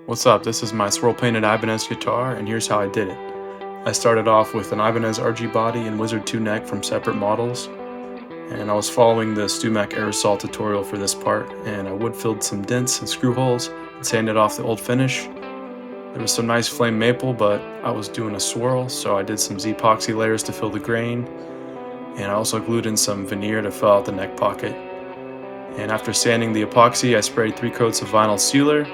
What's up? This is my swirl painted Ibanez guitar, and here's how I did it. I started off with an Ibanez RG body and Wizard 2 neck from separate models, and I was following the StuMac aerosol tutorial for this part, and I wood filled some dents and screw holes and sanded off the old finish. There was some nice flame maple, but I was doing a swirl, so I did some Z-epoxy layers to fill the grain, and I also glued in some veneer to fill out the neck pocket. And after sanding the epoxy, I sprayed 3 coats of vinyl sealer,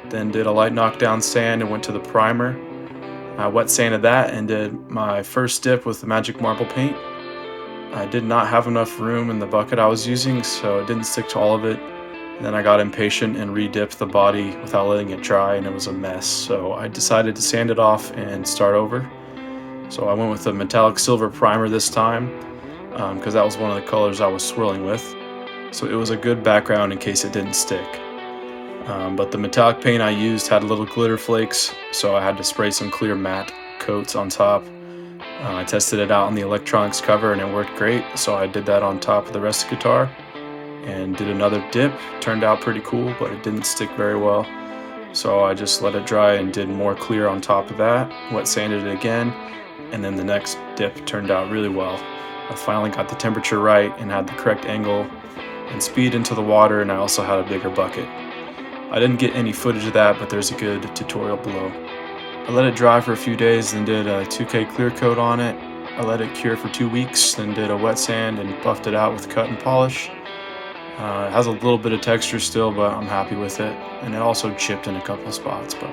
then did a light knockdown sand and went to the primer. I wet sanded that and did my first dip with the magic marble paint. I did not have enough room in the bucket I was using, so it didn't stick to all of it. And then I got impatient and re-dipped the body without letting it dry, and it was a mess. So I decided to sand it off and start over. So I went with a metallic silver primer this time, because that was one of the colors I was swirling with. So it was a good background in case it didn't stick. But the metallic paint I used had little glitter flakes, so I had to spray some clear matte coats on top. I tested it out on the electronics cover and it worked great, so I did that on top of the rest of the guitar and did another dip. Turned out pretty cool, but it didn't stick very well, so I just let it dry and did more clear on top of that, wet sanded it again, and then the next dip turned out really well. I finally got the temperature right and had the correct angle and speed into the water, and I also had a bigger bucket. I didn't get any footage of that, but there's a good tutorial below. I let it dry for a few days, then did a 2K clear coat on it. I let it cure for 2 weeks, then did a wet sand and buffed it out with cut and polish. It has a little bit of texture still, but I'm happy with it, and it also chipped in a couple of spots. But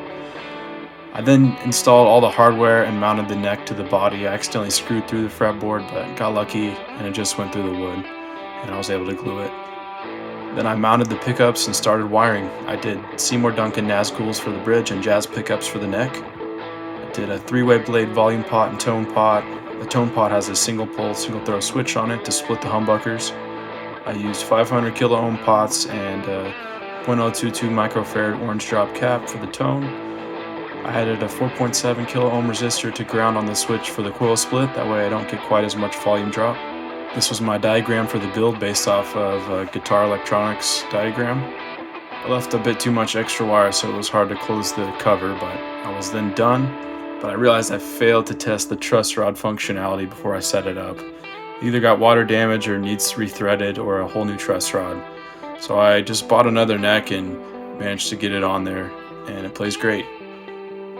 I then installed all the hardware and mounted the neck to the body. I accidentally screwed through the fretboard, but got lucky and it just went through the wood, and I was able to glue it. Then I mounted the pickups and started wiring. I did Seymour Duncan Nazguls for the bridge and jazz pickups for the neck. I did a 3-way blade volume pot and tone pot. The tone pot has a single pole, single throw switch on it to split the humbuckers. I used 500 kilo ohm pots and a .022 microfarad orange drop cap for the tone. I added a 4.7 kilo ohm resistor to ground on the switch for the coil split, that way I don't get quite as much volume drop. This was my diagram for the build based off of a guitar electronics diagram. I left a bit too much extra wire, so it was hard to close the cover, but I was then done. But I realized I failed to test the truss rod functionality before I set it up. It either got water damage or needs rethreaded or a whole new truss rod. So I just bought another neck and managed to get it on there, and it plays great.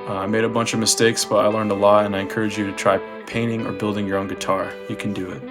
I made a bunch of mistakes, but I learned a lot, and I encourage you to try painting or building your own guitar. You can do it.